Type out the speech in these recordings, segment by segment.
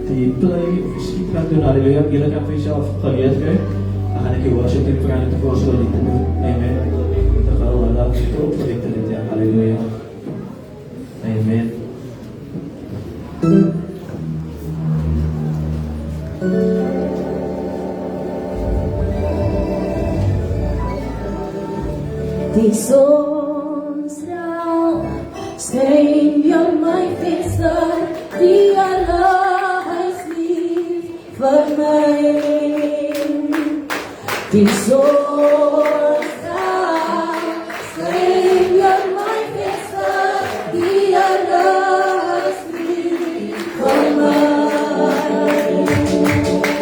die play of muziek gaan doen. Halleluja. Jullie kan voor jezelf geleerd krijgen. Dan ga ik je worship team vragen te voorstellen die te doen. Amen. Dan gaan we laten zitten op voor dit talent. Ja, halleluja. Amen. Die zonsstraal scheen op mijn venster, die Allah is lief voor mij. Die zonsstraal scheen op mijn venster, die Allah is lief voor mij.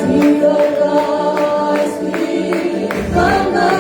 Die Allah is lief voor mij.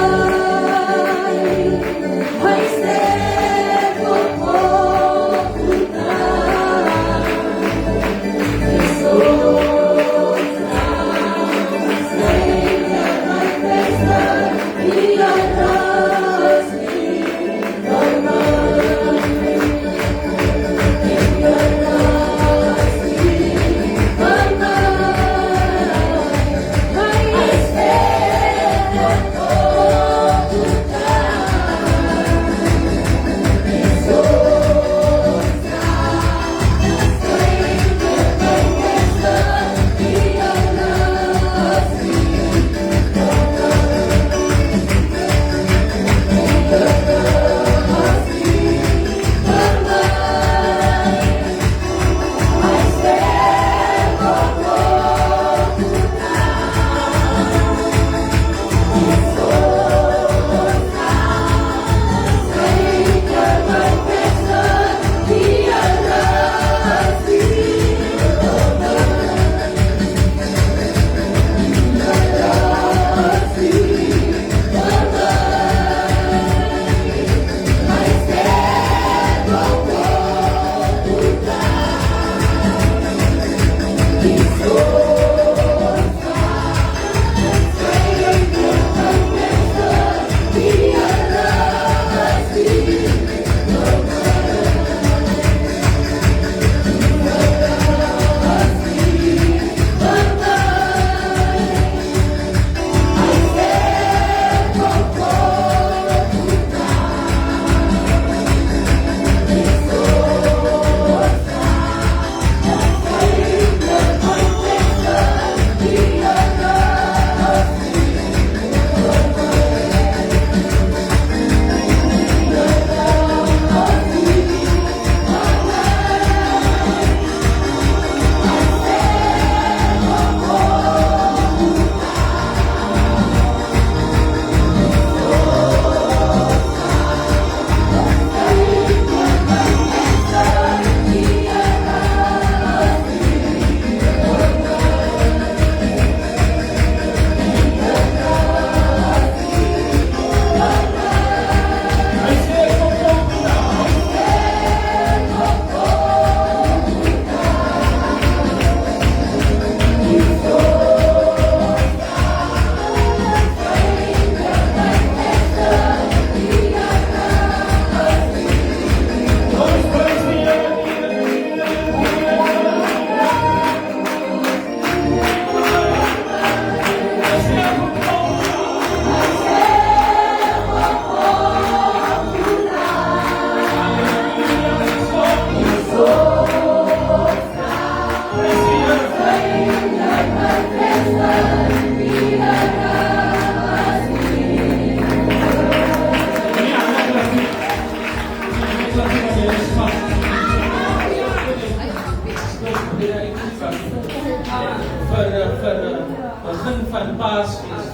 begin van Paasfees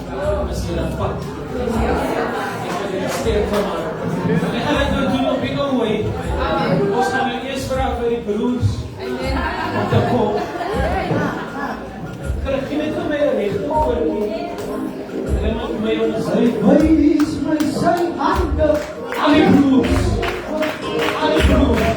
is hier 'n pad. Ek wil julle sterk maak. Ek gaan dit nou doen op die ou wy. Ons gaan nou eers vra vir die broers om te kom. Kry jy net my reg voor die. Hulle maak my ondersy. Wys my sy hande. Al die broers. Al die broers.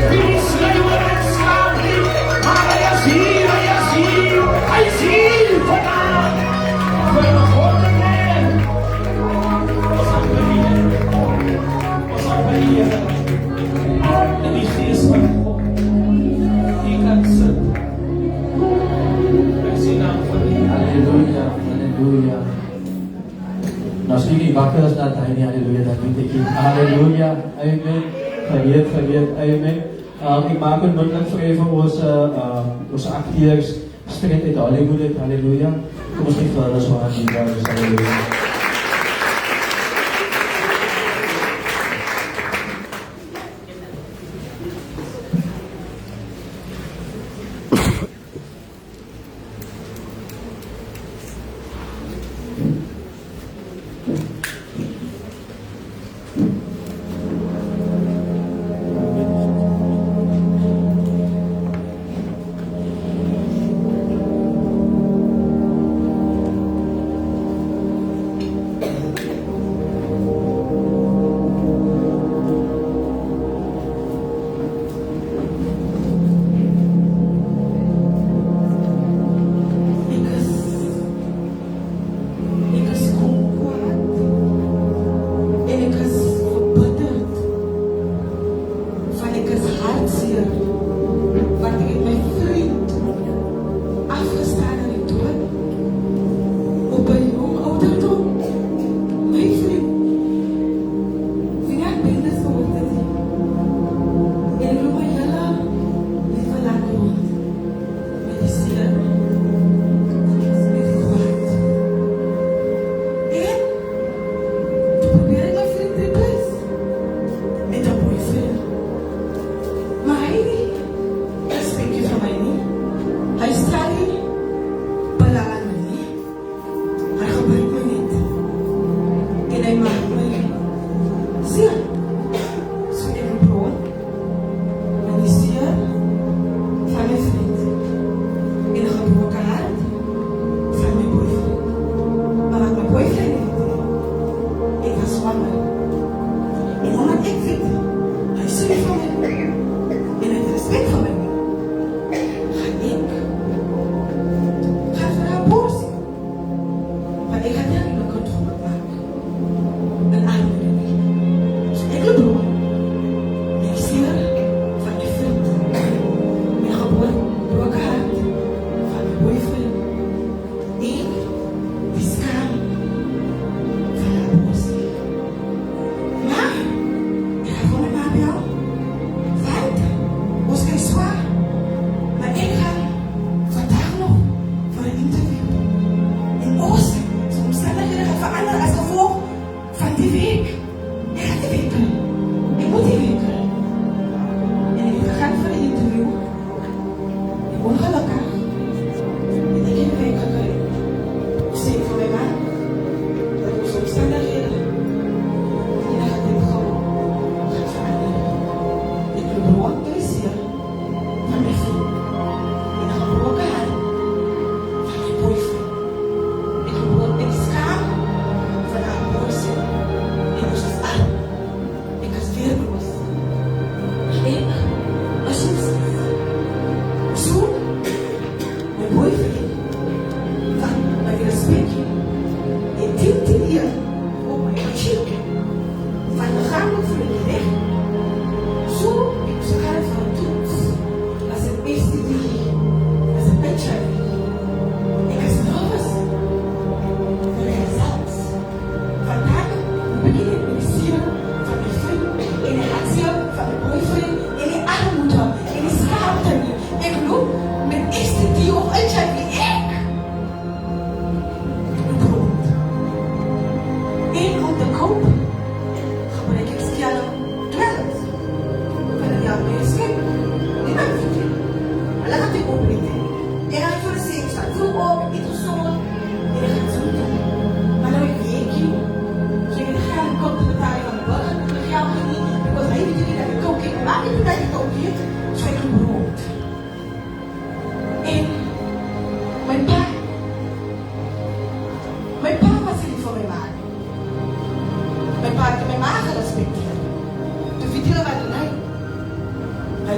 Bilis kayo at sabi, Ayazil, Ayazil, Ayazil, Honan! Pero Honan! Hallelujah, hallelujah. Now speaking backwards that tiny hallelujah that we take in. Hallelujah, amen. Gereed, amen. Ik maak een muntelijk voor even onze acteurs straight uit Hollywood, hallelujah. Kom ons niet verder zo aan die brothers, hallelujah.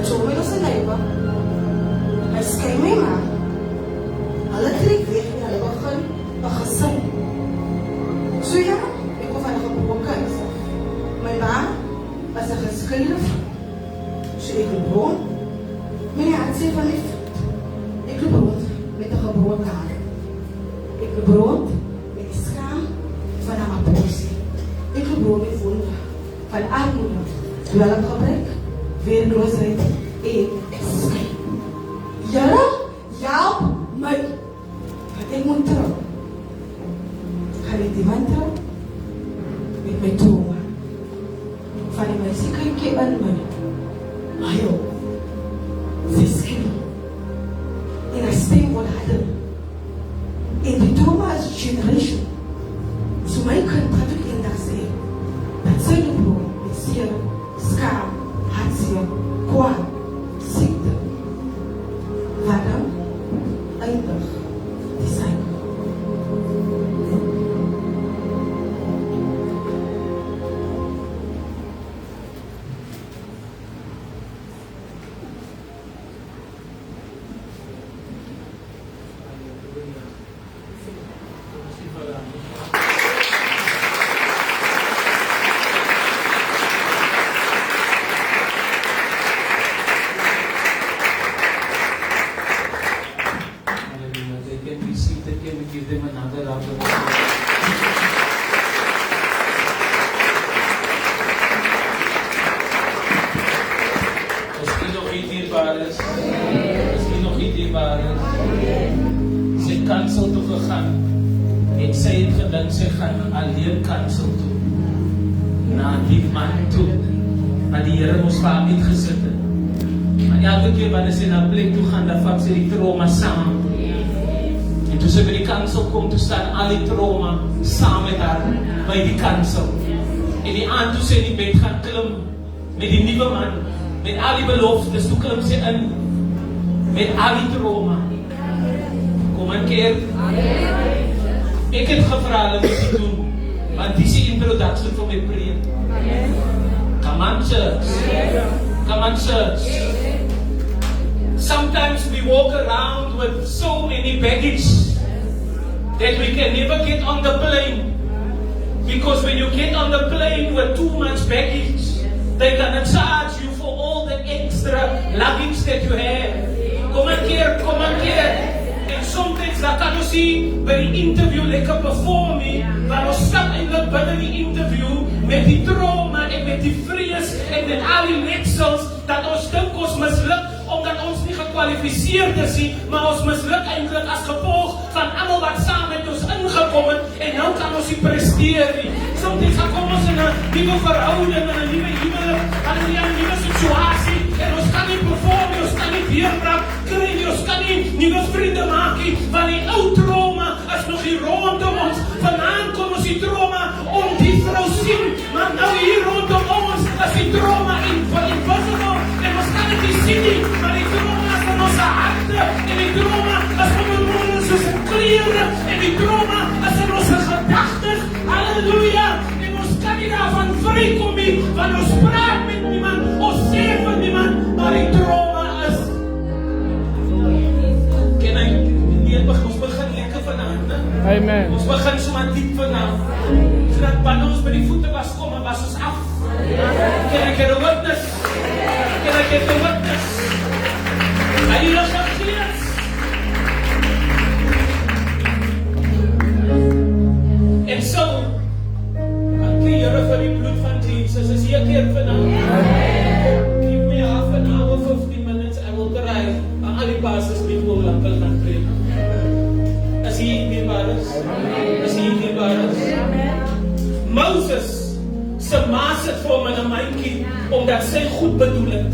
Hy toon my na sy lewe. Hy skei my ma. Hulle trek weg en hulle begin 'n gesin. So ja, ek kom van 'n gebroke huis. My ma was 'n geskeide vrou. So ek loop rond. My hart sê van die voet. Ek loop rond met 'n gebroke hart. Ek loop rond met die skaam van 'n abortus. Ek loop rond met wonder van armoede, dwelmgebrek, werkloosheid en skei. Here, help my. Ek moet trou. Gaan ek die man trou? Met my trauma. Van die meisie kykie in my. Ayo. Sy skei. En hy stem wat harder. En die trauma is generation. So my kind gaat ook eendag sê, dat sy broer met seer, skaam, hartseer, kwaad, siekte, wat dan eindig die syne. Give them another round of applause. Misschien nog niet dierbaar is. Misschien nog niet dierbaar is. Sy kansel toe gegaan. En sy het gedink sy gaan alleen kansel toe. Na die man toe. Maar die Here moes vir haar uitgesit het. Maar elke keer wanneer sy na 'n plek toe gaan, dan vat sy die trauma saam. En toe sy by die kansel kom, toe staan al die trauma saam met haar by die kansel. En die aand toe sy in die bed gaan klim met die nuwe man, met al die beloftes, toe klim sy in met al die trauma. Kom een keer. Ek het gevra hulle moet dit doen, want dis die introduction van my preek. Come on church. Come on church. Sometimes we walk around with so many baggage that we can never get on the plane. Because when you get on the plane with too much baggage, they're gonna charge you for all the extra luggage that you have. Kom een keer. En sometimes dan kan jy sien by die interview lekker performing, maar ons stap eindelijk binne die interview met die trauma en met die vrees en met al die letsels dat ons dink ons misluk omdat ons nie gekwalifiseerd is nie, maar ons misluk eintlik as gevolg van almal wat saam met ons ingekom het en nou kan ons nie presteer nie. Soms dan kom ons in 'n nuwe verhouding en 'n nuwe huwelik, en 'n nuwe situasie en ons kan nie perform nie, ons kan nie weerbrand kry nie, ons kan nie nuwe vriende maak nie, want die ou trauma is nog hier rondom ons. Vanaand kom ons die trauma om die vrou sien, maar nou hier rondom ons is die trauma invisible en ons kan dit nie sien nie, maar die trauma is in ons harte en die trauma is in ons klere en die trauma is in ons gedagtes. Halleluja! En ons kan nie daarvan vrykom nie, want ons praat met niemand, ons sê vir niemand, maar die trauma is. Ken hy? Ons begin lekker vanaand, ne? Amen. Ons begin sommer diep vanaand. Sodat wanneer ons by die voete was kom en was ons af. Can I get a witness? Can I get a witness? Heilige Gees. En so, dank die Here vir die bloed van Jesus. Is hier keer vanaand. Give me half an hour, 15 minutes. I will try. Al die pastors nie wil lang gaan preek. As hy nie waar is. As hy nie waar is. Moses sy ma sit vir hom in 'n mandjie omdat sy goed bedoel het.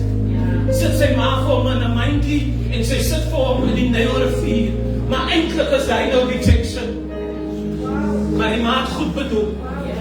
Sit sy ma vir hom in 'n mandjie en sy sit vir hom in die Nylrivier. Maar eintlik is hy nou rejection. Maar die ma het goed bedoel.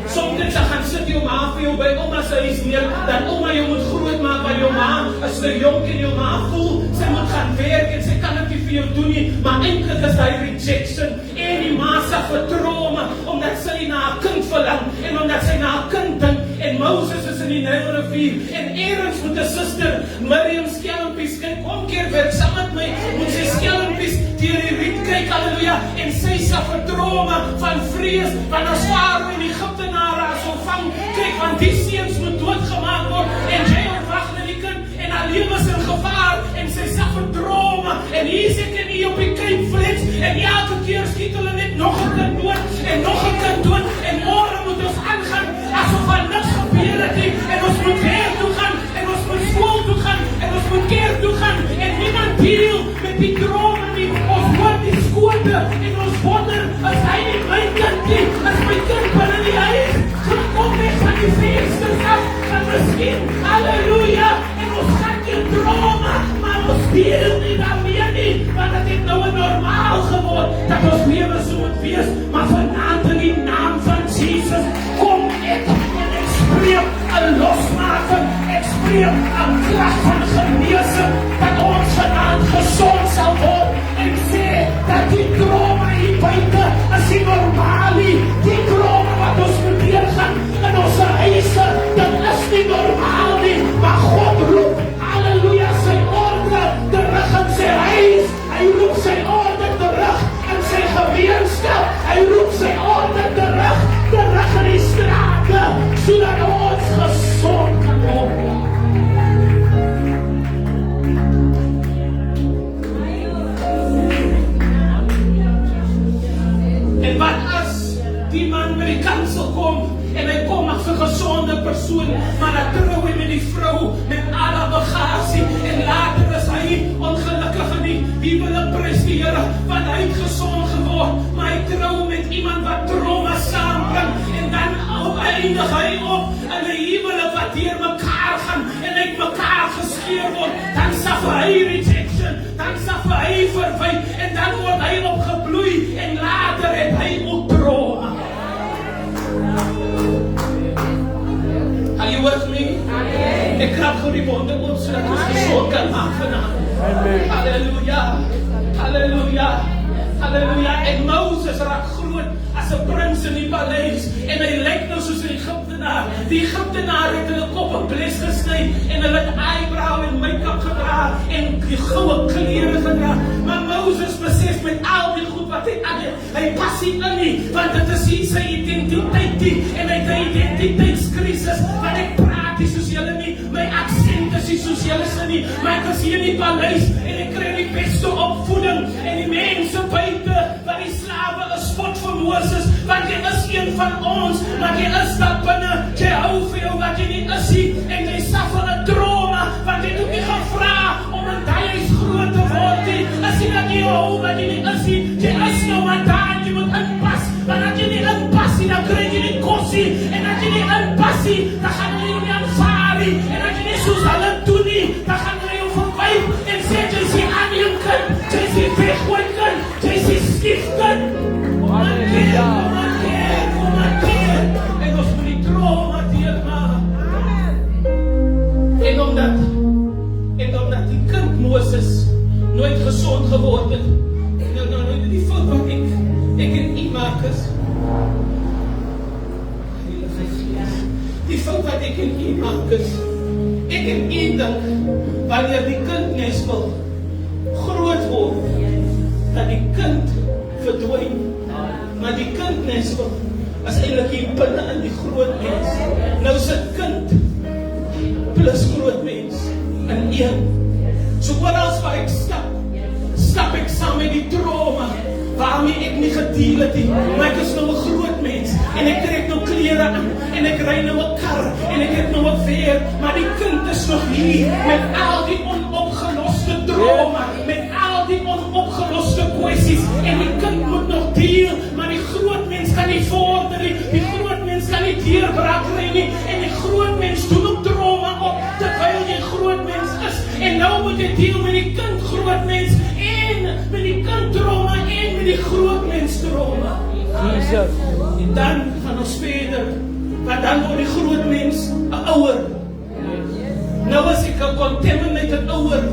Soms gaan sit jou ma vir jou by ouma se huis neer, dat ouma jou moet groot maak, want jou ma is te jonk en jou ma voel, sy moet gaan werk en sy kan dit nie vir jou doen nie, maar eintlik is hy rejection en die ma se vertrauma, omdat sy na 'n kind verlang en omdat sy na 'n kind dink en Moses is in die Nylrivier en eerens moet 'n suster Miriam skelmpies, kyk, omkeer werk saam met my, moet sy skelmpies deur die riet kyk, halleluja, en sy suffer trauma van vrees, want as Farao en Egiptenare as hom vang, kyk, want die seuns moet doodgemaak word, en jy ontwag na die kind, en haar lewe is in gevaar, en sy suffer trauma, en hier is ek en hier op die Cape Flats, en elke keer skiet hulle net nog 'n kind dood, en nog 'n kind dood, en môre moet ons aangaan, asof daar niks gebeur het nie, en ons moet weer toe gaan, en ons moet skool toe gaan, en ons moet kerk toe gaan, en niemand deel met die drome nie, ons hoor die skote, en ons wonder, is hy nie my kind nie, is my kind binne die huis, kom weg van die vensters af, en miskien, halleluja, en ons gaan die drome, maar ons deel nie daarmee nie, want het het nou normaal geword, dat ons lewe so moet wees, maar vanaand in die naam van Jesus, kom ek, en ek spreek 'n losmaking, ek spreek 'n krag van genesing, dat ons vanaand gesond sal word, en sê, dat die drome hier buite, is nie normaal nie, die drome wat ons moet deurgaan, in ons huise, dat is nie normaal nie, maar God roep, halleluja, sy orde, terug in sy huis, hy roep sy orde terug, in sy gemeenskap, hy roep sy orde terug in die strate, sodat ons gesond kan word. En wat as die man by die kansel kom, en hy kom as 'n gesonde persoon, maar dan trou hy met die vrou, met alle bagasie, en later is hy ongelukkig in die huwelik, prys die Here, want hy het gesond geword, maar hy trou met iemand wat trauma saambring, en dan eindig hy op in 'n huwelik wat deur mekaar gaan, en uit mekaar geskeur word, dan suffer hy rejection, dan suffer hy verwyf, en dan word hy opgebloei, en later het hy ook trauma. Are you with me? Ek krap gou die wonde op, sodat ons gesond kan maak vanavond. Halleluja, halleluja, halleluja. En Moses raak groot as 'n prins in die paleis, en hy lyk nou soos 'n Egiptenaar. Die Egiptenaar het hulle kop en bles gesny, en hulle het eyebrow en make-up gedra, en die goue klere gedra. Maar Moses besef met al die goed wat hy aan het, hy pas nie in nie, want dit is nie sy identiteit nie, en hy het 'n identiteitskrisis, want ek praat nie soos julle nie, my aksent is nie soos julle se nie, maar ek is hier in die paleis, en ek kry die beste opvoeding, en die mense buite, want die slawe is spot vir Moses, want jy is een van ons, maar jy is daar binne, jy hou vir jou wat jy nie is nie, en jy suffer 'n trauma, want jy het ook nie gevra om in die huis groot te word nie, as jy dat jy hou wat jy nie is nie, jy is nou maar daar, jy moet inpas, want as jy nie inpas nie, dan kry jy nie kos nie, en as jy nie inpas nie, dan gaan jy nie aanvaar nie, en as jy nie soos hulle doen nie, dan gaan jy jou verwyf, en sê jy is die aanneemkind, jy is die weggooi-kind, jy is die stiefkind, en ons moet die trauma deurmaak. En omdat die kind Moses nooit gesond geword het, nou die fout wat ek en u maak is, die fout wat ek en u maak is, ek en u dink, wanneer die kind nes wil groot word, dat die kind verdwyn, maar die kind nes wil, as eintlik hier binne in die groot mens, nou is 'n kind, plus groot mens, in een, so oorals waar ek stap ek saam met die trauma, waarmee ek nie gedeel het nie, maar ek is nou 'n groot mens, en ek trek nou klere aan, en ek ry nou 'n kar, en ek het nou 'n veer, maar die kind is nog hier, met al die onopgeloste trauma, met al die onopgeloste kwessies, en die kind moet nog deel, maar die groot mens kan nie vorder nie, die groot mens kan nie deurbraak kry nie, en die groot mens doen ook trauma op, terwyl jy groot mens is, en nou moet jy deel met die kind groot mens, en met die kind trauma, en met die groot mens trauma. En dan gaan ons verder, want dan word die groot mens 'n ouer. Nou is ek 'n contaminated ouer,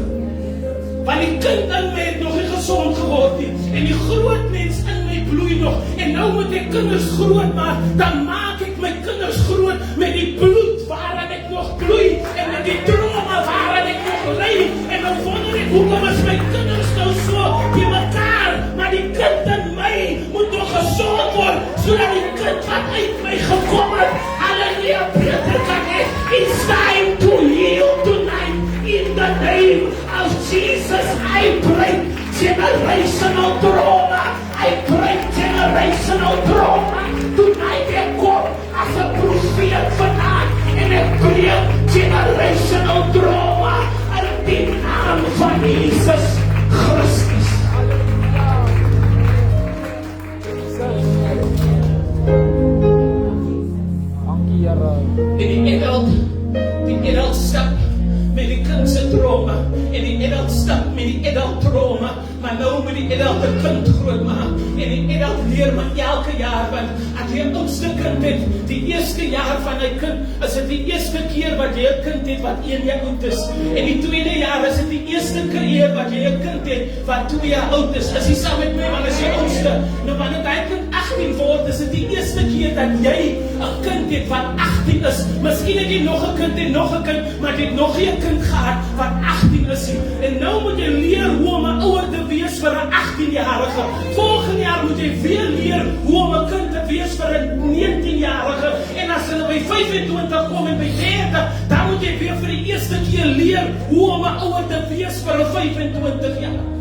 want die kind in my het nog nie gesond geword nie, en die groot mens in my bloei nog, en nou moet ek kinders groot maak, dan maak ek my kinders groot met die bloed waarin ek nog bloei, en met die trauma waarin ek nog name of Jesus, I break generational trauma. I break generational trauma. Tonight ek kom as 'n profeet vandaag en ek breek generational trauma in die naam van Jesus Christus. En die adult stap met die kind se trauma en die adult stap met die adult trauma, maar nou met die adult kind grootmaak en die adult leer maar elke jaar, want as jy 'n oudste kind het, die eerste jaar van hy kind, is dit die eerste keer wat jy 'n kind het wat 1 jaar oud is, en die tweede jaar is dit die eerste keer wat jy 'n kind het wat 2 jaar oud is. Is jy saam met my, want as jy oudste, nou wanneer hy kind 18 word, is dit die eerste keer dat jy 'n kind het wat 18 is. Miskien het jy nog 'n kind en nog 'n kind, maar jy het nog nie 'n kind gehad wat 18 is nie. En nou moet jy leer hoe om 'n ouer te wees vir 'n 18-jarige. Volgende jaar moet jy weer leer hoe om 'n kind te wees vir 'n 19-jarige. En as hulle by 25 kom en by 30, dan moet jy weer vir die eerste keer leer hoe om 'n ouer te wees vir 'n 25-jarige.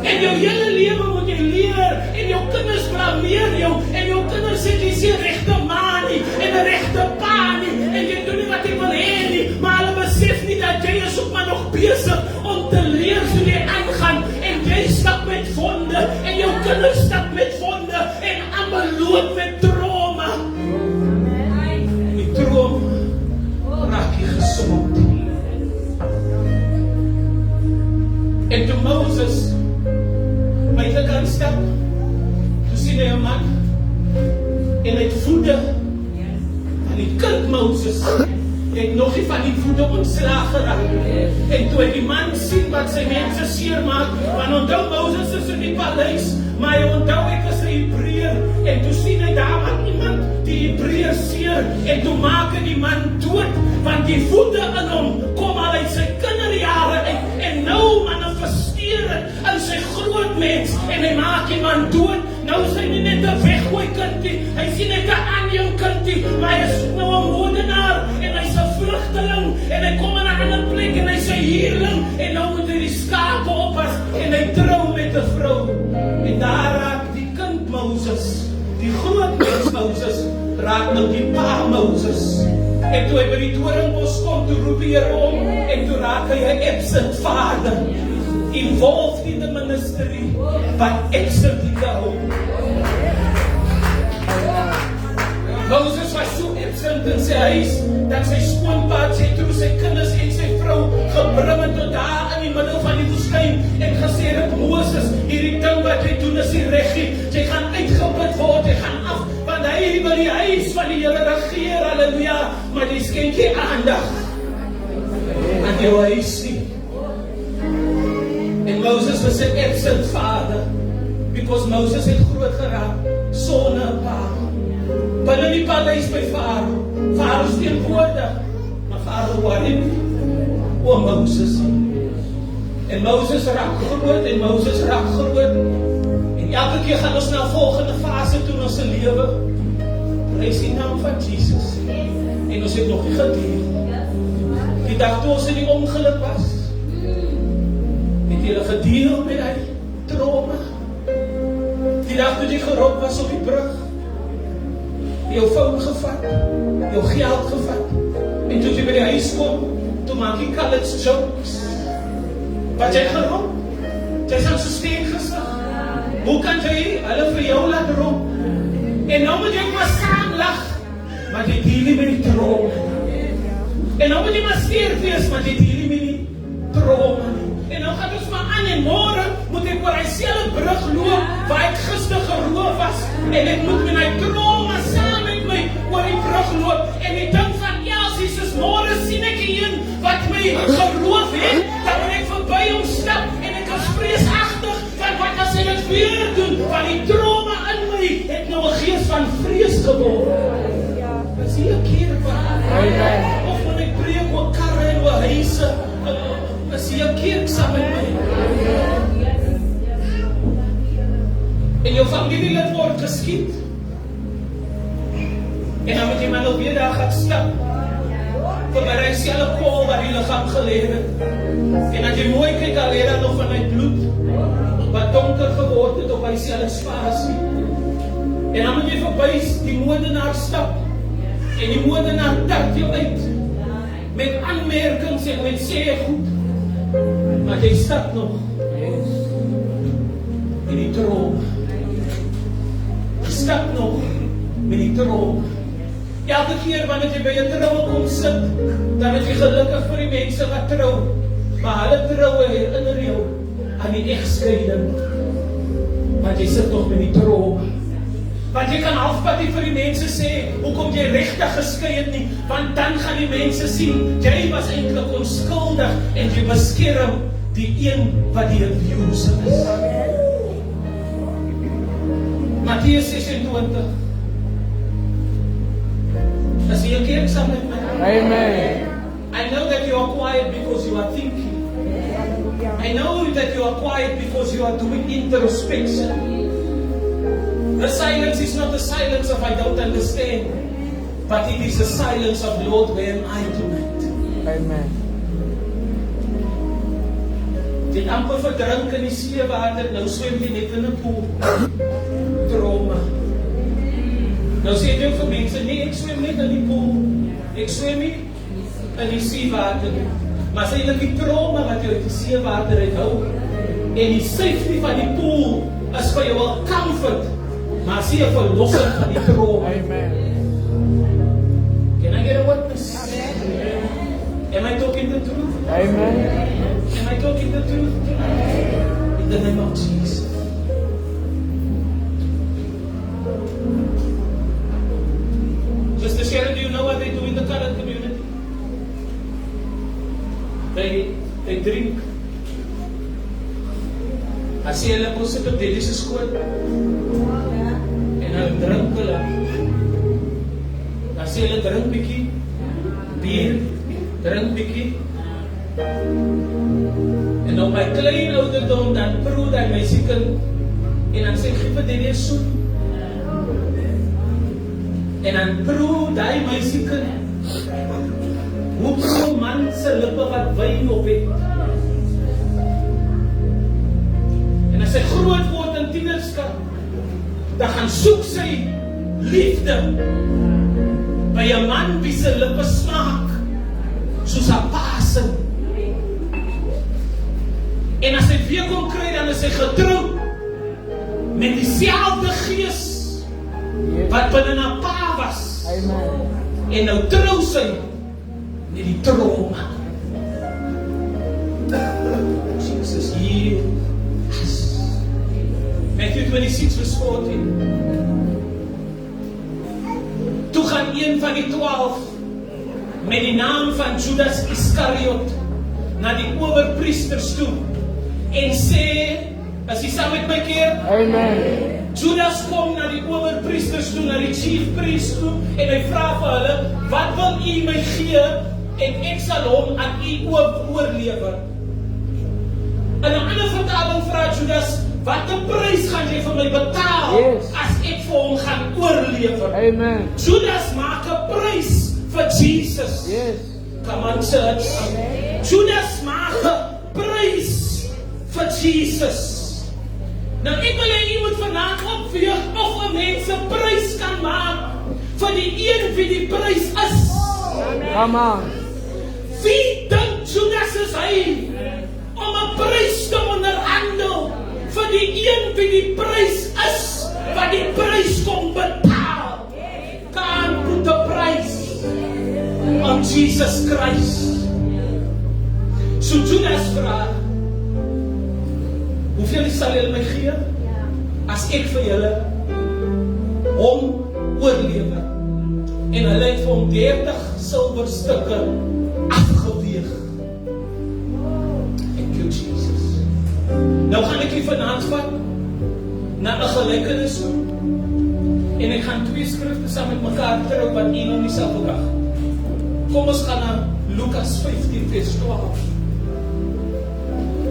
En jou hele lewe moet jy leer, en jou kinders blameer jou, en jou kinders sê jy is die regte ma nie, en 'n regte pa nie, en jy doen nie wat jy wil hê nie, maar hulle besef nie dat jy is ook maar nog besig om te leer hoe jy aangaan, en jy stap met vonde, en jou kinders stap met vonde, en almal loop met trauma. Die trauma raak jy gesond. En toe Moses by die kant stap, toe sien hy 'n man, en hy het voede van die kind Moses. Hy het nog nie van die voede ontslaag geraak. En toe hy die man sien wat sy mense seermaak, want onthou Moses is in die paleis, maar hy onthou ek is 'n Hebreër, en toe sien hy daar wat iemand die Hebreër seer, en toe maak hy die man dood, want die voede in hom kom al uit sy kinderjare uit, en nou manifesteer het in sy groot mens, en hy maak die man dood. Nou is hy nie net 'n weggooi kindie, hy sien net 'n aanjou kindie, maar hy is nou 'n moordenaar, en hy's 'n vlugteling, en hy kom in 'n ander plek, en hy's 'n huurling, en nou moet hy die skape oppas, en hy trou met 'n vrou, en daar raak die kind Moses, die groot mens Moses, raak nou die pa Moses. En toe hy by die doringbos kom, toe roep hy om, en toe raak hy 'n absent vader, involved in the ministry, but absent in the home. Moses was so absent in sy huis, dat sy skoonpa sy toe sy kinders en sy vrou gebring het tot daar in die middel van die woestyn, en gesê het, Moses, hierdie ding wat jy doen is die reggie, jy gaan uitgeput word, jy gaan af, want hy wil die huis van die Here regeer, halleluja, maar jy skenk nie aandag aan jou huis nie. En Moses was 'n absent vader, because Moses het groot geraak sonder 'n pa. Binne die paleis by Farao, Farao is teenwoordig, maar Farao worry nie oor Moses. En Moses raak groot, en Moses raak groot, en elke keer gaan ons na 'n volgende fase toe in ons lewe. Prys die naam van Jesus. En ons het nog nie gedeel. Die dag toe ons in die ongeluk was, het jy gedeel met hy trauma. Die dag toe jy gerop was op die brug, jou foon gevat, jou geld gevat, en toe jy by die huis kom, toe maak jy college jokes. Wat jy gerop, jy is aan so steen gesig. Hoe kan jy hulle vir jou laat rop? En nou moet jy maar saam lag, maar jy deel nie met die trauma. En nou moet jy maar skeer wees, maar jy deel nie met die trauma. En nou gaan ons maar aan, en môre moet ek oor hy selfe brug loop, waar ek gister geroof was, en ek moet met my trauma saam met my oor die brug loop, en die ding van Elsies is, môre sien ek die een wat my geroof het, dan moet ek verby hom stap, en ek is vreesagtig, van wat as hy dit weer doen, want die trauma in my, het nou 'n gees van vrees geword. Is hier 'n keer wat, of moet ek preek oor karre en oor huise, is hier 'n kerk saam met my. En jou familielid word geskiet. En dan moet jy maar nou weer daar gaan stap. vir my dieselfde kol wat die liggaam geleer het. En as jy mooi kyk, al lê daar nog vanuit bloed wat donker geword het op dieselfde spasie. En dan moet jy verby die moordenaar stap. En die moordenaar tak jou uit met aanmerkings en met sê goed. Maar jy stap nog in die droom. Jy stap nog met die droom. Elke keer wanneer jy by 'n troue kom sit, dan is jy gelukkig vir die mense wat trou. Maar hulle troue herinner jou aan die egskeiding. Want jy sit nog met die droom. Want jy kan halfpad nie vir die mense sê hoekom jy regtig geskei het nie, want dan gaan die mense sien jy was eintlik onskuldig en jy beskerm die een wat die abuser is. Matteus 26. As jy 'n kerk saam met my. Amen. I know that you are quiet because you are thinking. I know that you are quiet because you are doing introspection. The silence is not the silence of I don't understand, but it is the silence of Lord, where am I tonight? Amen. Dit amper verdrink in die seewater, nou swem jy net in 'n poel. Drome. Nou sê jy vir mense, nee, ek swem net in die poel. Ek swem nie in die seewater. Maar sê jy die drome wat jy uit die seewater uithou, en die safety van die poel is vir jou 'n comfort. Maar sê jy verlossing van die droom. Amen. Can I get a witness? Am I talking the truth? Amen. Am I talking the truth? In the name of Jesus. Sister Sharon, do you know what they do in the current community? They drink. As jy hulle kom sit op Delhi se skool, en hulle drink hulle. As jy hulle drink bietjie bier, drink bietjie. En op my klein ouderdom dan proe dat my siekel, en dan sê ek, gee vir Delhi 'n soet. En dan proe die meisiekind, hoe proe man se lippe wat wyn op het. En as sy groot word in tienerskap, dan gaan soek sy liefde by 'n man wie se lippe smaak soos 'n pasing. En as sy weer kom kry, dan is sy getrou met dieselfde gees wat binne 'n pa was. Amen. En nou trou sy met die trauma. Jesus heal us. Matthew 26 vers 14. Toe gaan een van die 12 met die naam van Judas Iskariot na die owerpriesters toe en sê, as jy saam met my keer? Amen. Judas kom na die owerpriesters toe, na die chief priest toe, en hy vra vir hulle, wat wil u my gee, en ek sal hom aan u oorlewer. In 'n ander vertaling vra Judas, wat 'n prys gaan jy vir my betaal, Yes. as ek vir hom gaan oorlewer? Amen. Judas maak 'n prys vir Jesus. Yes. Come on, church. Judas maak 'n prys vir Jesus. Nou ek wil hê jy moet vanaand opweeg of 'n mens 'n prys kan maak vir die een wie die prys is. Come on. Wie dink Judas is hy om 'n prys te onderhandel vir die een wie die prys is, wat die prys kom betaal? Can't put a price on Jesus Christ. So Judas vra, hoeveel sal julle my gee, as ek vir julle hom oorlewer? En hulle het vir hom 30 silwerstukke afgeweeg. Thank you, Jesus. Nou gaan ek hier vanaand vat na 'n gelykenis toe, en ek gaan 2 skrifte saam met mekaar trou wat een om dieselfde dag. Kom ons gaan na Lukas 15 vers 12.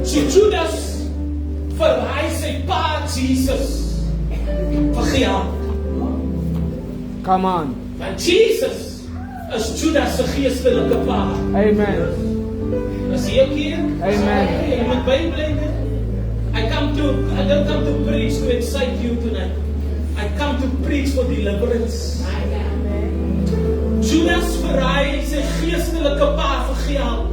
So Judas verraai sy pa Jesus vir geld. Come on. Want Jesus is Judas se geestelike pa. Amen. Is hy ook hier? Amen. Jy moet bybly dit. I don't come to preach to excite you tonight. I come to preach for deliverance. Judas verraai sy geestelike pa vir geld.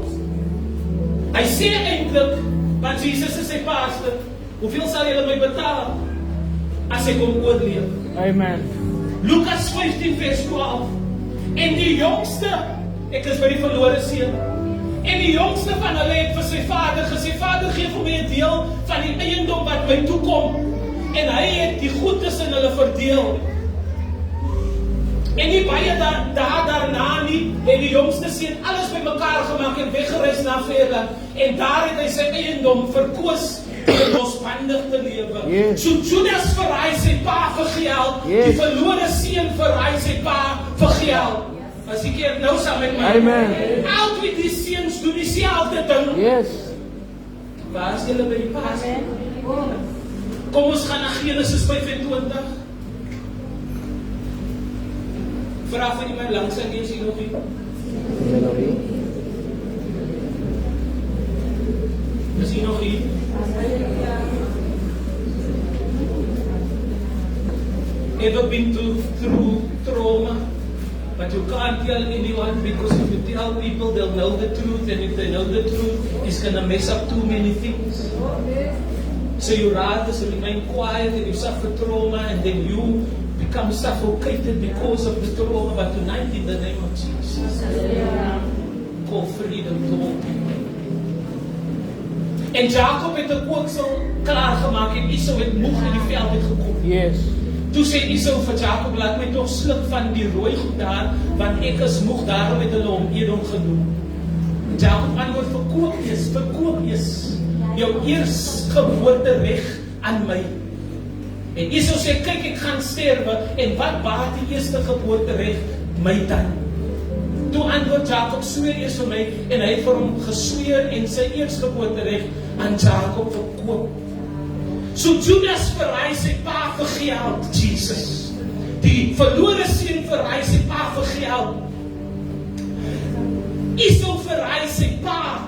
Hy sê eintlik, want Jesus is sy pastor, hoeveel sal julle my betaal as ek hom oorleef? Amen. Lukas 15 vers 12. En die jongste, ek is by die verlore seun, en die jongste van hulle het vir sy vader gesê, Vader, gee vir my 'n deel van die eiendom wat my toekom. En hy het die goed tussen hulle verdeel. En nie baie daarna nie, het die jongste seun alles bymekaar gemaak en weggereis na Verland. En daar het hy sy eiendom verkoos om losbandig te lewe. Yes. So Judas verraai sy pa vir geld, Yes. die verlore seun verraai sy pa vir geld. As jy keer nou saam met my. Amen. Al twee die seuns doen dieselfde ding. Yes. Waar is julle by die pas? Kom ons gaan na Genesis 25. Vra van iemand langs en jy sien nog nie. Is hy nog hier? Ever been through trauma? But you can't tell anyone, because if you tell people, they'll know the truth, and if they know the truth, it's gonna mess up too many things. So you rather remain quiet and you suffer trauma, and then you become suffocated because of the trauma. But tonight, in the name of Jesus, call freedom to all people. En Jacob het 'n kooksel klaargemaak en Esau het moeg in die veld het gekom. Yes. Toe sê Esau vir Jacob, laat my toch sluk van die rooi goed daar, want ek is moeg, daarom het hulle hom Edom genoem. Jacob antwoord, verkoop eers jou eerstgeboortereg aan my. En Esau sê, kyk, ek gaan sterwe, en wat baat die eerstgeboortereg my dan? Toe antwoord Jacob, sweer eers vir my, en hy het vir hom gesweer en sy eerstgeboortereg aan Jacob verkoop. So Judas verraai sy pa vir geld, Jesus. Die verlore seun verraai sy pa vir geld. Esau verraai sy pa.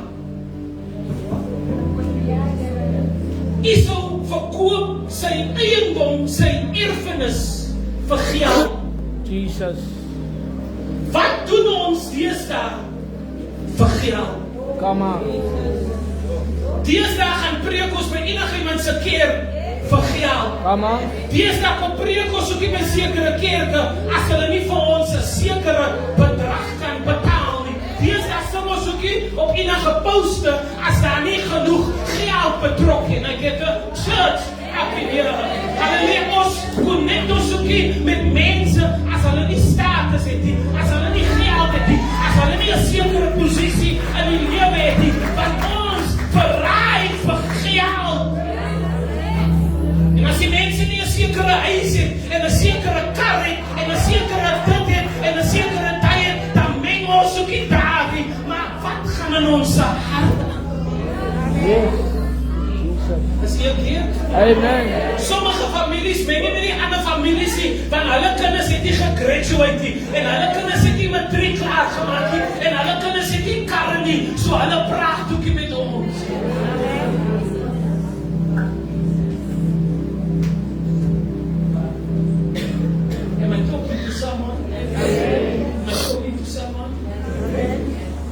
Esau verkoop sy eiendom, sy erfenis vir geld. Jesus. Wat doen ons deesdae vir geld? Come on. Deesdae gaan preek ons by enigiemand se kerk vir geld. Come on. Deesdae kom preek ons ook nie by sekere kerke as hulle nie vir ons 'n sekere bedrag kan betaal nie. Deesdae sing ons ook nie op enige poste as daar nie genoeg geld betrokke en ek het 'n church up in here. Hulle leer ons connect ons ook nie met mense as hulle nie status het nie, as hulle nie geld het nie, as hulle nie 'n sekere posisie in die lewe het nie, want ons verraai vir geld. En as die mense nie 'n sekere huis het, en 'n sekere kar het, en 'n sekere dit het, en 'n sekere tyd het, dan meng ons ook nie daar nie. Maar wat gaan in ons hart aan? Yes. Is jy hier? Amen. Sommige families meng nie met die ander families nie, want hulle kinders het nie gegraduate nie, en hulle kinders het nie matriek klaar gemaak nie, en hulle kinders het nie karre nie, so hulle praat ook nie met ons. Am I talking to someone? Am I talking to someone?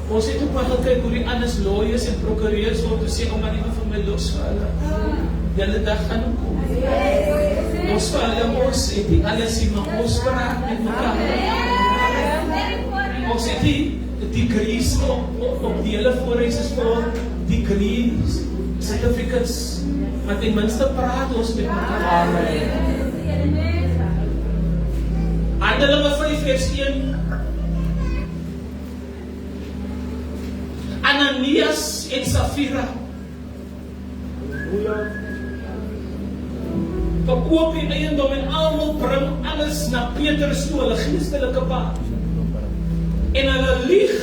Ons het ook maar gekyk hoe die anders lawyers en prokureurs word te sê, omdat iemand van my los vir hulle. Julle dag gaan ook kom. Ons vir hulle, ons het die alles hier, maar ons praat met mekaar. Ons het die degrees op die hele voorreis is voor degrees, certificates, maar ten minste praat ons met mekaar. Amen. Handelinge 5 vers 1. Ananias en Safira verkoop die eiendom en almal bring alles na Petrus toe, hulle geestelike pa. En hulle lieg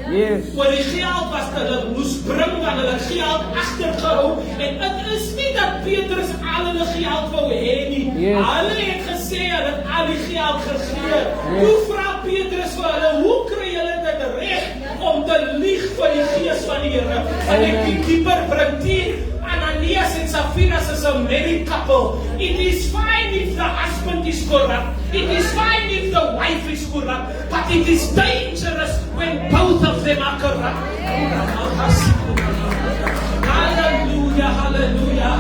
Yes. oor die geld wat hulle moes bring, want hulle geld agtergehou. En dit is nie dat Petrus al hulle geld wou hê nie. Yes. Hulle het gesê hulle het al die geld gegee. Hoe vra Petrus vir hulle, hoe kry vir die gees van die Here. En ek die dieper bring die Ananias en Sapphira is a married couple. It is fine if the husband is corrupt. It is fine if the wife is corrupt. But it is dangerous when both of them are corrupt. Hallelujah, hallelujah.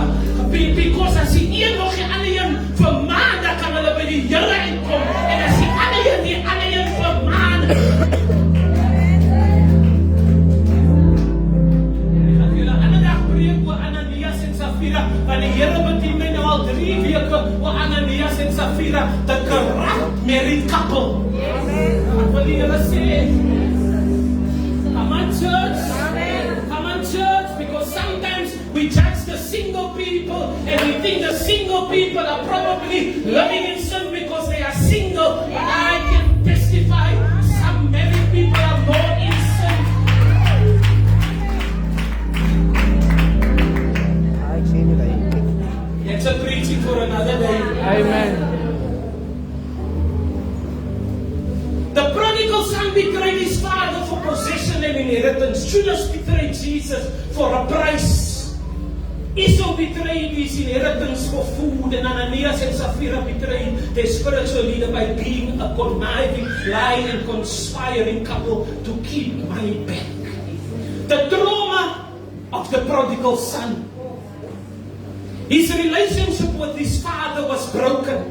Because as die een nog die ander een vermaan, dan kan hulle by die Here uitkom. En as die ander een vermaan, ek gaan julle ander dag preek oor Ananias en Sapphira, want die Here bedien my nou al 3 weke oor Ananias en Sapphira, the corrupt married couple. Wat wil die Here sê? Come on, church. Come on, church, because sometimes we judge the single people and we think the single people are probably living in sin because they are single. But I can testify some married people are more in sin. It's a preaching for another day. Amen. The prodigal son betrayed his father for possession and inheritance. Judas betrayed Jesus for a price. Esau betrayed his inheritance for food, and Ananias and Sapphira betrayed their spiritual leader by being a conniving, lying, and conspiring couple to keep money back. The trauma of the prodigal son. His relationship with his father was broken.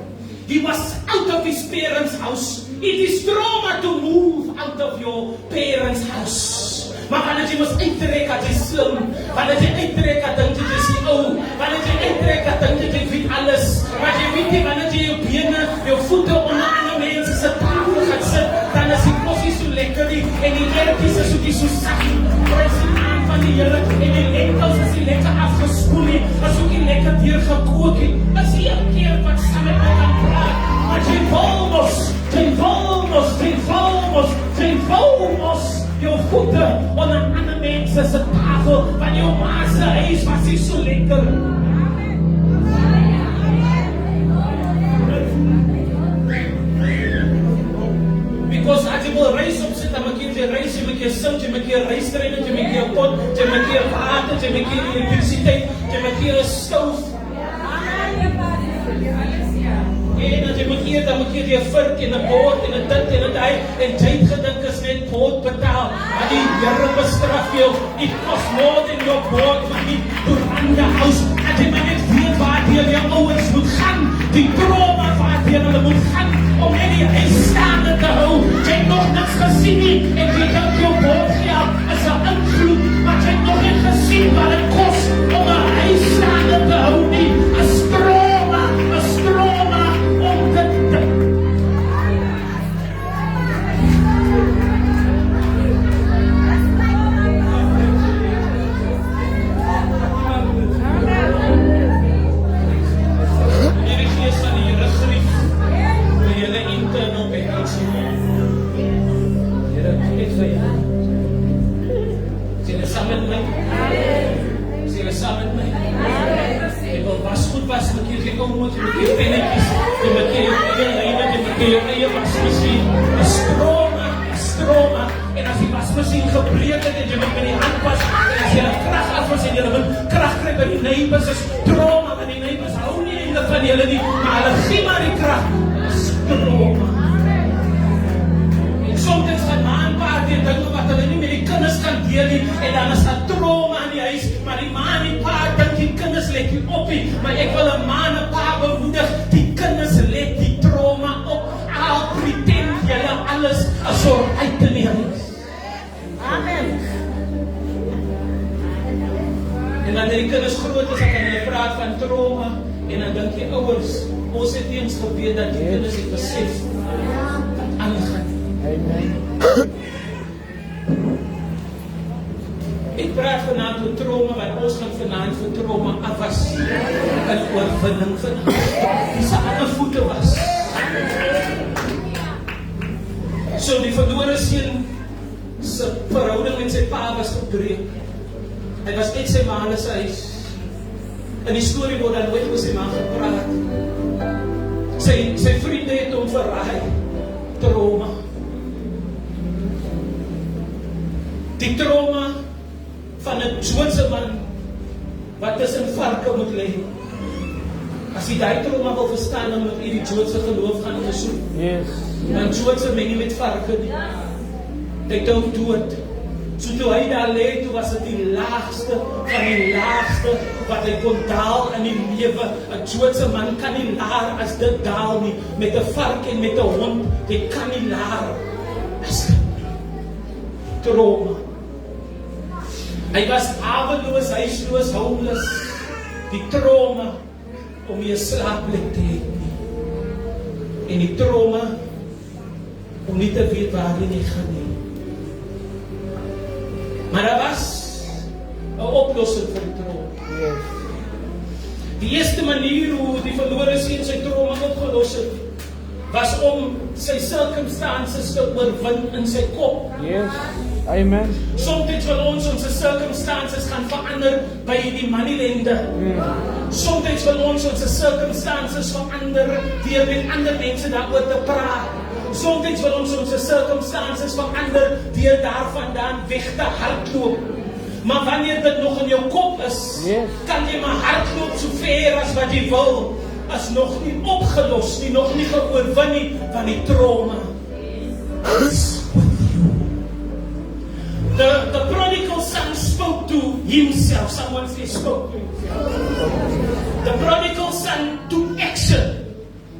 He was out of his parents' house. It is trauma to move out of your parents' house. Maar wanneer jy mos uittrek as jy slim, wanneer jy uittrek as dink jy is die ou, wanneer jy uittrek as dink jy weet alles, maar jy weet nie wanneer jy jou bene, jou voete onder ander mense se tafel gaan sit, dan is die kosie so lekker en die ertjies is ook so saggie. Prys die naam van die Here en die lentels is die lekker afgespoel nie, is ook die lekker deurgekook nie. Is die een keer wat saam met my kan praat, maar jy wil mos jou voete onder ander mense se tafel, van jou ma se huis was nie so lekker. Because as jy wil reis opsit, dan moet jy reis, jy moet jy sout, jy moet jy reistrein, jy moet jy pot, jy moet jy water, jy moet jy elektrisiteit, jy moet jy 'n stoof. En as jy moet eet, dan moet jy die vurk en 'n bord en 'n dit en 'n daai en jy het gedink is net bord betaal. Maar die Here bestraf jou. It costs more than your board money to run the house. As jy maar net weet waar jy ouens moet gaan, die trauma waar jy hulle moet gaan om net die huis staande te hou. Jy het nog niks gesien nie en jy dink jou bordgeld is 'n invloed, maar jy het nog nie gesien wat dit kos om 'n huis staande te hou nie. 'n trauma om dit te en dan is daar trauma in die huis, maar die ma en die pa dink die kinders let nie op nie, maar ek wil 'n ma en 'n pa bemoedig, die kinders let die trauma op, al pretend julle alles as uit te neem. Amen. En dan die kinders groot is, dan kan hulle praat van trauma, en dan dink die ouers, ons het eens gebeur dat die kinders het besef wat aangaan. Amen. Ek praat vanaand oor trauma, want ons gaan vanaand vir trauma afwas. 'n oorwinning vanaand. Die se ander voete was. So die verlore seun se verhouding met sy pa was gebreek. Hy was uit sy ma se huis. In die storie word dan nooit oor sy ma gepraat. Sy vriende het hom verraai. Trauma. Die trauma van 'n Joodse man wat tussen varke moet lê. As jy daai trauma wil verstaan, dan moet jy die Joodse geloof gaan ondersoek. Yes. Want Joodse meng nie met varke nie. They don't do it. So toe hy daar lê, toe was dit die laagste van die laagste wat hy kon daal in die lewe. 'n Joodse man kan nie laer as dit daal nie. Met 'n vark en met 'n hond, jy kan nie laer as dit trauma. Hy was aweloos, huisloos, homeless. Die trauma om nie 'n slaapplek te hê nie. En die trauma om nie te weet waarheen hy gaan nie. Maar daar was 'n oplossing vir die trauma. Yes. Die eerste manier hoe die verlore seun sy trauma opgelos het, was om sy circumstances te oorwin in sy kop. Yes. Amen. Soms wil ons circumstances gaan verander by die moneylende. Soms wil ons circumstances verander deur met ander mense daaroor te praat. Soms wil ons circumstances verander deur daarvandaan weg te hardloop. Maar wanneer dit nog in jou kop is, Yes. kan jy maar hardloop so ver as wat jy wil, as nog nie opgelos nie, nog nie geoorwin nie van die trauma. The prodigal son spoke to himself. Someone say spoke to himself. The prodigal son took action.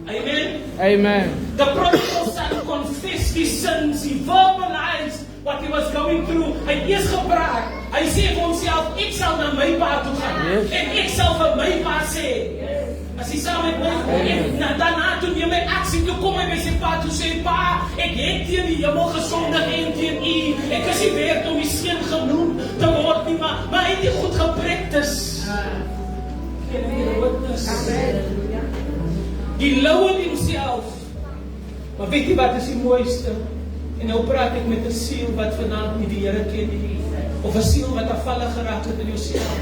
Amen. Amen. The prodigal son confessed his sins. He verbalized what he was going through. Hy het eers gepraat. Hy sê vir homself, ek sal na my pa toe gaan. Yes. En ek sal vir my pa sê. As hy saam met my, en daarna toe neem hy aksie, toe kom hy by sy pa toe sê, pa, ek het teen die hemel gesondig en teen u. Ek is nie werd om die seun genoem te word nie, maar hy het nie goed gepractice. Can I hear a witness? He lowered himself. Maar weet jy wat is die mooiste? En nou praat ek met 'n siel wat vanaand nie die Here ken nie. Of 'n siel wat afvallig geraak het in jouself.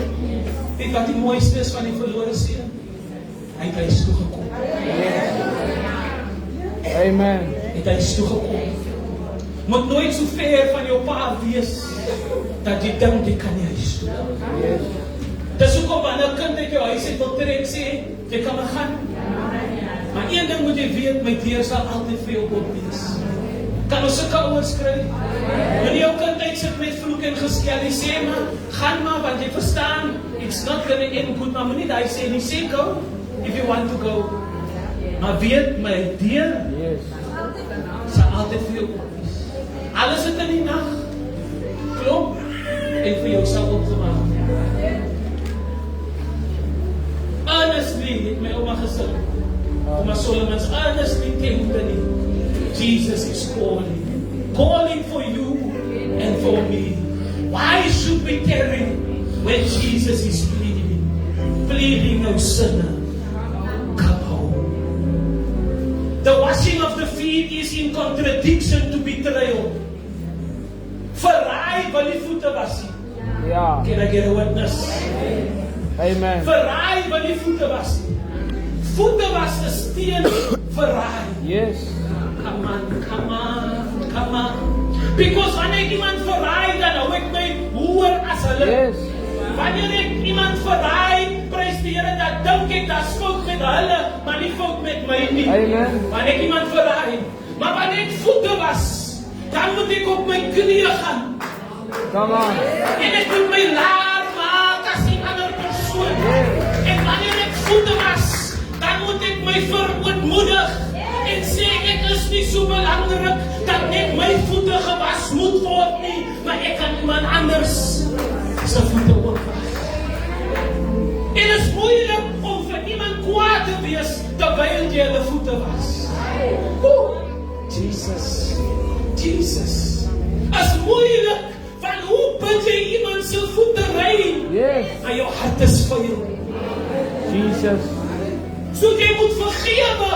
Weet wat die mooiste is van die verlore seun? Hy het huis toe gekom. Amen. Het huis toe gekom. Moet nooit so ver van jou pa wees dat jy dink jy kan nie huis toe kom. Yes. Dis hoekom wanneer 'n kind uit jou huis uit wil trek sê, jy kan maar gaan. Maar een ding moet jy weet, my deur sal altyd vir jou oop wees. Kan ons sulke ouers kry? Wanneer jou kind uitsit met vloek en geskel, jy sê maar, gaan maar, want jy verstaan, it's not gonna end good, maar moenie daai sê nie, sê go, if you want to go. Maar weet, my deur Yes. sal altyd vir jou oop wees. Alles het in die nag klop en vir jou sal opgemaak. Honestly, het my ouma gesing. Oma Solomon's honestly tenderly, Jesus is calling for you and for me. Why should we tarry when Jesus is pleading, no sinner, come home. The washing of the feet is in contradiction to betrayal. Verraai wil die voete was. Yeah. Can I get a witness? Amen. Verraai wil die voete was. Voete was 'n steen verraai. Yes. Come on. Because wanneer iemand verraai, dan hou ek my hoër as hulle. Yes. Wanneer ek iemand verraai, prys die Here, dat dink ek dat's fout met hulle, maar nie fout met my nie. Amen. Wanneer ek iemand verraai, maar wanneer ek voete was, dan moet ek op my knieë gaan. Come on. En ek moet my laar maak as 'n ander persoon. En wanneer ek voete was, dan moet ek my verootmoedig en sê ek is nie so belangrik dat net my voete gewas moet word nie, maar ek kan iemand anders se voete ook was. En dit is moeilik om vir iemand kwaad te wees terwyl jy hulle voete was. Jesus. Is moeilik, van hoe bid jy iemand se voete rein? Yes. Maar jou hart is vuil. Jesus. So jy moet vergewe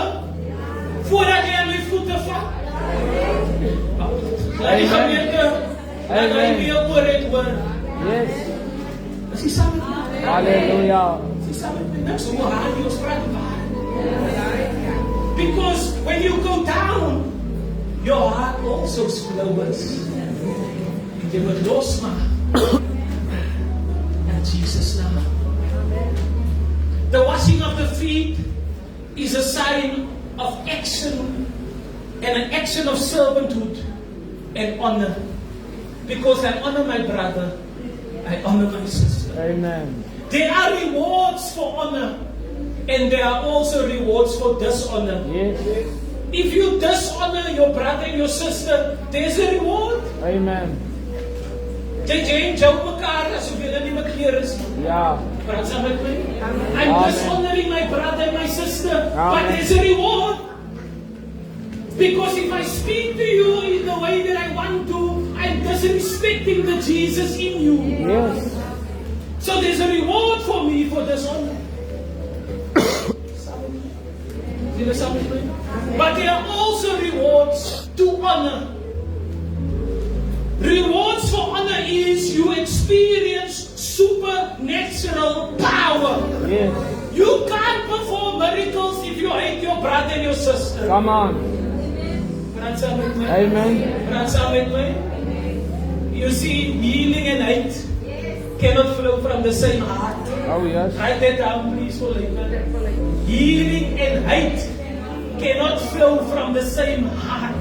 voordat jy aan my voete vat. Laat die gemeente, laat hy weer oor het hoor. Yes. Is die saam met my? Hallelujah. Is die saam met my? Niks om radio spraak waar. Because when you go down, your heart also slows. Moet jy wat losmaak. In Jesus' naam. The washing of the feet is a sign of action and an action of servanthood and honor. Because I honor my brother, I honor my sister. Amen. There are rewards for honor, and there are also rewards for dishonor. Yes. If you dishonor your brother and your sister, there's a reward. Amen. Jy jou mekaar asof julle nie mekaar is. Ja. Praat saam met my. I'm Amen. dishonoring my brother and my sister, but Amen. there's a reward. Because if I speak to you in the way that I want to, I'm disrespecting the Jesus in you. Yes. So there's a reward for me for dishonor. But there are also rewards to honor. Rewards for honor is you experience supernatural power. Yes. You can't perform miracles if you hate your brother and your sister. Come on. Praat saam met my. Amen. Praat saam met my. You see, healing and hate cannot flow from the same heart. Oh, yes. Write that down, please, for later. Healing and hate cannot flow from the same heart.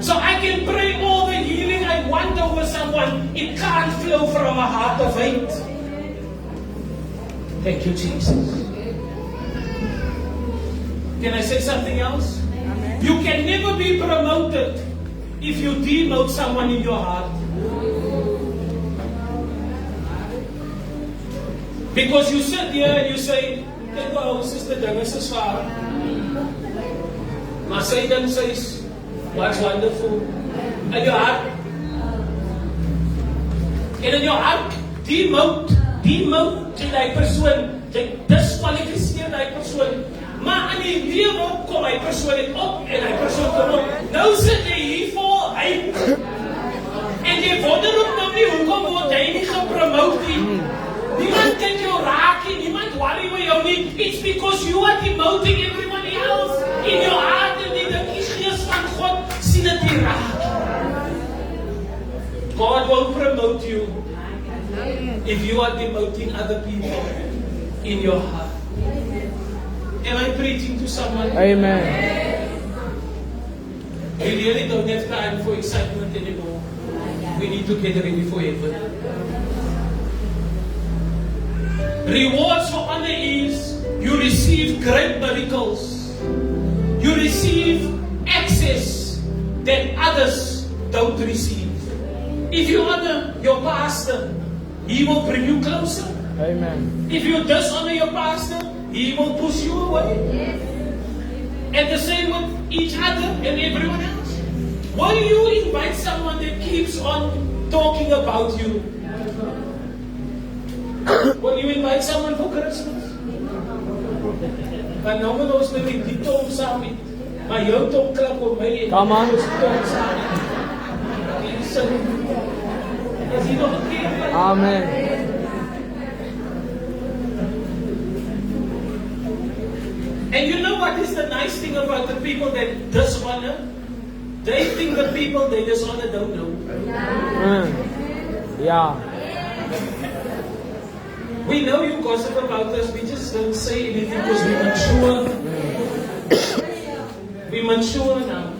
So I can pray all the healing I want over someone. It can't flow from a heart of hate. Thank you, Jesus. Can I say something else? You can never be promoted if you demote someone in your heart. Because you sit here and you say, "Kyk hoe sister dinges is vir." Maar sy dan says, "What's wonderful?" In your heart. En in your heart, demote die persoon, jy diskwalifiseer die persoon. Maar in die lewe kom hy persoon net op en hy persoon kom op. Nou sit jy hier vol hype. En jy wonder ook nou nie hoekom word jy nie gepromote nie. Niemand kyk jou raak nie, niemand worry oor jou nie. It's because you are demoting everybody else in your heart en die gees van God sien dit nie raak. God won't promote you if you are demoting other people in your heart. Am I preaching to someone? Amen. We really don't have time for excitement anymore. We need to get ready for heaven. Rewards for honor is you receive great miracles. You receive access that others don't receive. If you honor your pastor, he will bring you closer. Amen. If you dishonor your pastor, he will push you away. And the same with each other and everyone else. Why do you invite someone that keeps on talking about you? When you invite someone for Christmas, maar nou moet ons met die tong saam met, maar jou tong klap op my en Come on. ons tong saam met. Is hier nog een keer? Amen. And you know what is the nice thing about the people that dishonor? They think the people they dishonor don't know. Yeah. We know you gossip about us, we just don't say anything because we're mature. We're mature now.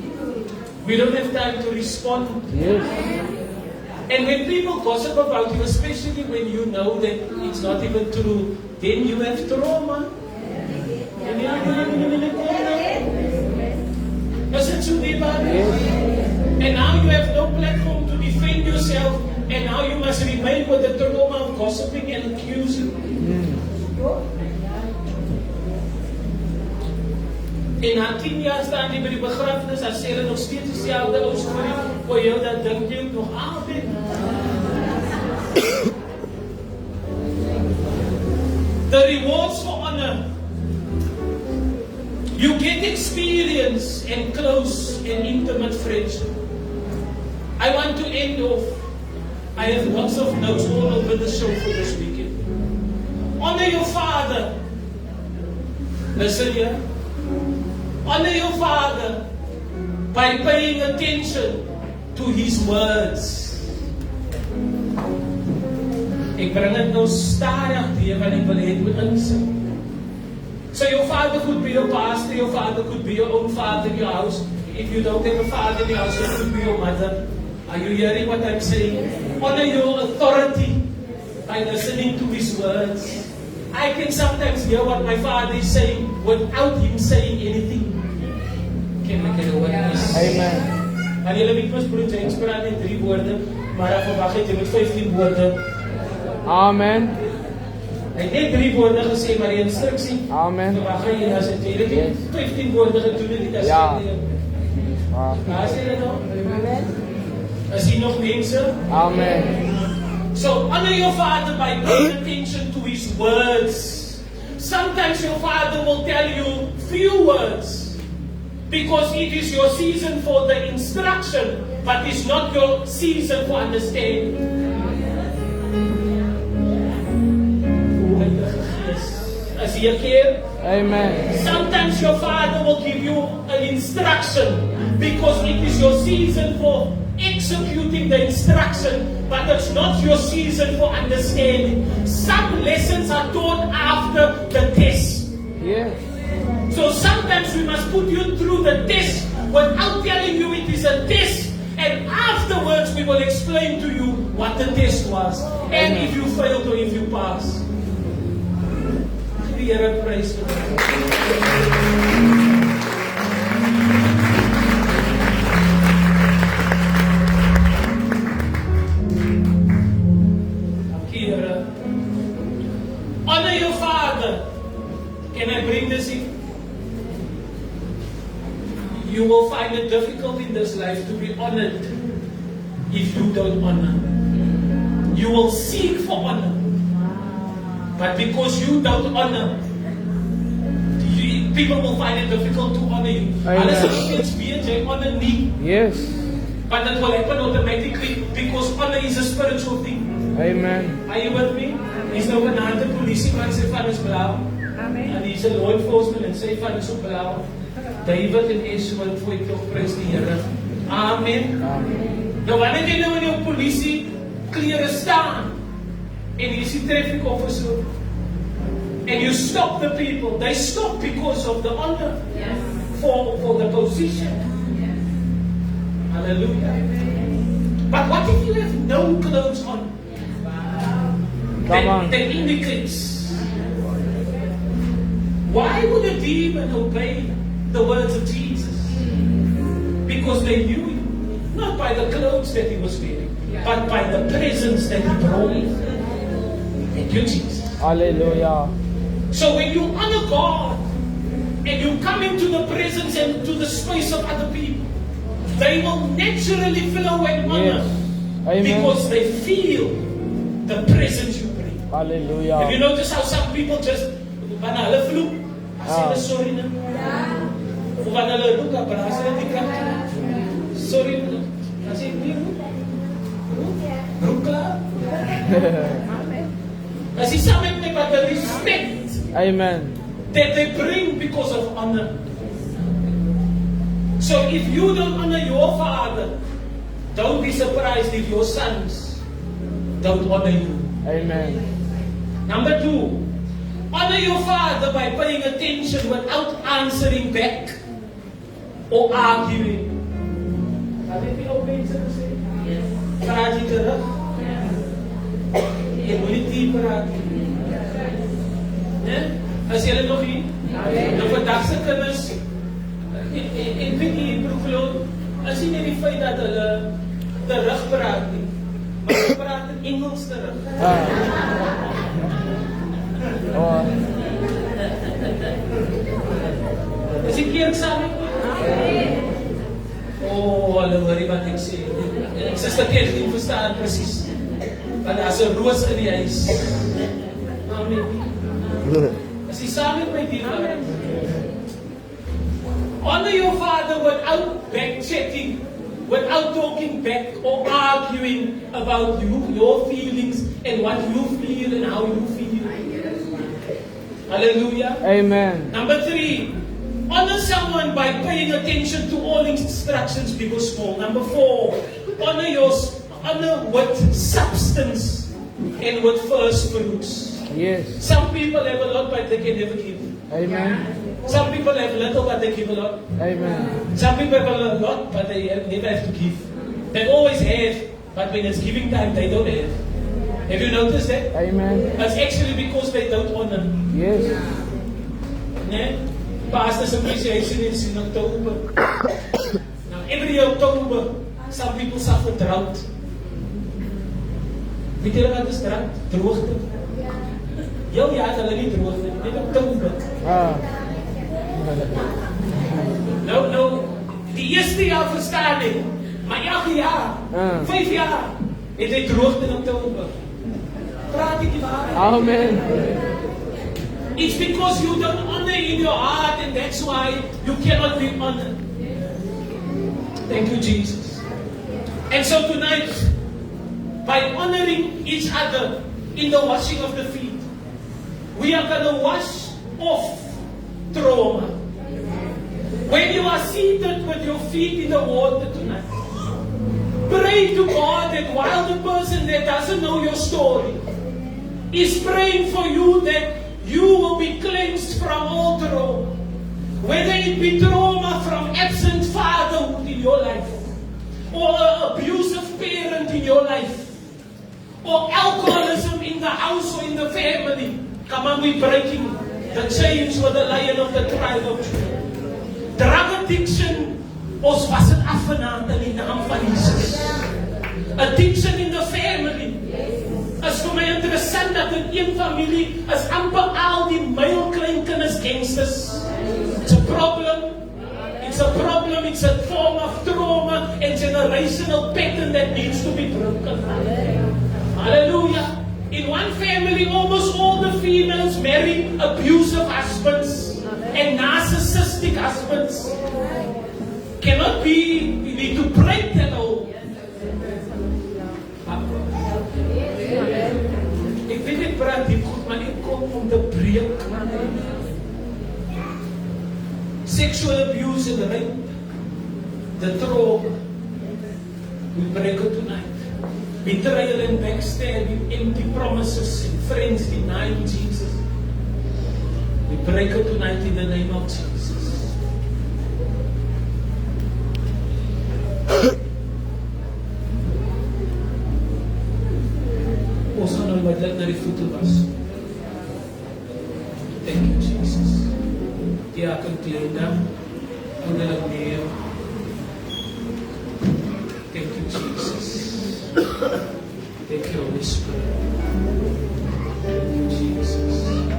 We don't have time to respond. Yes. And when people gossip about you, especially when you know that it's not even true, then you have trauma. Is it true, everybody? And now you have no platform to defend yourself, and now you must remain with the trauma of gossiping and accusing. En na 10 jaar staan die by die begrafenis, dan sê hulle nog steeds dieselfde ou storie. O, jou, dat dink jy nog altyd. The rewards for honor. You get experience and close and intimate friendship. I want to end off. I have lots of notes all over the show for this weekend. Honor your father. Listen here. Honor your father by paying attention to His words. Ek bring dit nou stadig weer, want ek wil hê jy moet insig. So your father could be your pastor, your father could be your own father in your house. If you don't have a father in your house, it could be your mother. Are you hearing what I'm saying? Honor your authority by listening to His words. I can sometimes hear what my father is saying without him saying anything. Can I get a witness? Amen. En julle weet mos broer James praat net 3 woorde, maar ek verwag jy met 15 woorde. Amen. Hy het net 3 woorde gesê, maar die instruksie. Amen. Verwag jy as jy dit 15 woorde gedoen het, dit as Ja. jy. Ah, Daar sê dit nou. Is hier nog mense? Amen. So honor your father by paying attention to his words. Sometimes your father will tell you few words because it is your season for the instruction, but it's not your season for understanding. As he here, Amen. sometimes your father will give you an instruction because it is your season for executing the instruction, but it's not your season for understanding. Some lessons are taught after the test. Yes. So sometimes we must put you through the test without telling you it is a test, and afterwards we will explain to you what the test was, and if you failed or if you passed. Give the Lord praise. Honor your father. Can I bring this in? You will find it difficult in this life to be honored if you don't honor. You will seek for honor, but because you don't honor, people will find it difficult to honor you. Amen. Alles is steeds weer, jy honor nie, Yes. but that will happen automatically because honor is a spiritual thing. Amen. Are you with me? He's nou vanaand 'n polisieman sê van is blauw. En he's a law enforcement en sê van is op blauw. David en Esau voor jy toch prys die Here. Amen. Nou wanneer jy nou in jou polisie klere staan en jy is die traffic officer and you stop the people, they stop because of the honor for the position. Hallelujah. But what if you have no clothes on? Come on. That indicates. Why would a demon obey the words of Jesus? Because they knew him, not by the clothes that he was wearing, but by the presence that he brought. Thank you, Jesus. Hallelujah. So when you honor God and you come into the presence and to the space of other people, they will naturally flow and honor Yes. Amen. because they feel the presence you bring. Have you Hallelujah. noticed how some people just, wanneer hulle vloek, as hulle sorry na. Of wanneer hulle roek, dan as hulle die kant. Sorry na. As jy nie roek klaar. As jy saam met my, but the respect Amen. that they bring because of honor. So if you don't honor your father, don't be surprised if your sons don't honor you. Amen. Number 2, honor your father by paying attention without answering back or arguing. Have you been obeying to say? Yes. Praat jy terug? Jy moet nie die praat. Nee? As jy nog nie? Nou vandag se kinders, en weet jy, broer, as jy nie die feit dat hulle terug praat nie, maar hulle praat in Engels terug. Oh. Is die kerk saam met my? Oh, hulle hoor wat ek sê. Sister Kathleen verstaan presies. Want daar's 'n roos in die huis. Amen. As jy saam met my dien, honor your father without back-checking, without talking back or arguing about you, your feelings and what you feel and how you feel. Hallelujah. Amen. Number 3, honor someone by paying attention to all instructions, big or small. Number 4, honor with substance and with first fruits. Yes. Some people have a lot but they can never give. Amen. Some people have little but they give a lot. Amen. Some people have a lot but they never have to give. They always have, but when it's giving time, they don't have. Have you noticed that? Amen. It's actually because they don't honor. Yes. Nee? Pastor's appreciation is in October. Now, every October, some people suffer drought. Weet julle wat is drought? Droogte. Jou jaar hulle nie droogte, net Oktober. Ah. Nou, die eerste jaar verstaan ek, maar elke jaar, 5 jaar, het hy droogte in Oktober. Praat ek die waarheid? Amen. It's because you don't honor in your heart, and that's why you cannot be honored. Thank you, Jesus. And so tonight, by honoring each other in the washing of the feet, we are going to wash off trauma. When you are seated with your feet in the water tonight, pray to God that while the person that doesn't know your story is praying for you, that you will be cleansed from all trauma. Whether it be trauma from absent fatherhood in your life, or an abusive parent in your life, or alcoholism in the house or in the family. Come on, we're breaking the chains with the Lion of the tribe of Judah. Drug addiction, ons was het af vanaand in die naam van Jesus. Addiction in the family. Is vir my interessant dat in een familie is amper al die male kleinkinders gangsters. It's a problem. It's a problem. It's a form of trauma and generational pattern that needs to be broken. Hallelujah. In one family, almost all the females marry abusive husbands and narcissistic husbands. Cannot be. We need to break that all. Ik weet het praat diep goed, maar ik kom om te breek. Sexual abuse and rape, the trauma, we break it tonight. Betrayal and backstabbing, empty promises, and friends denying Jesus. We break it tonight in the name of Jesus. Ons gaan nou wat na die voete was. Thank you, Jesus. Ja, kan Glenda, hoe dat meer. Thank you, Jesus. Thank you, Holy Spirit.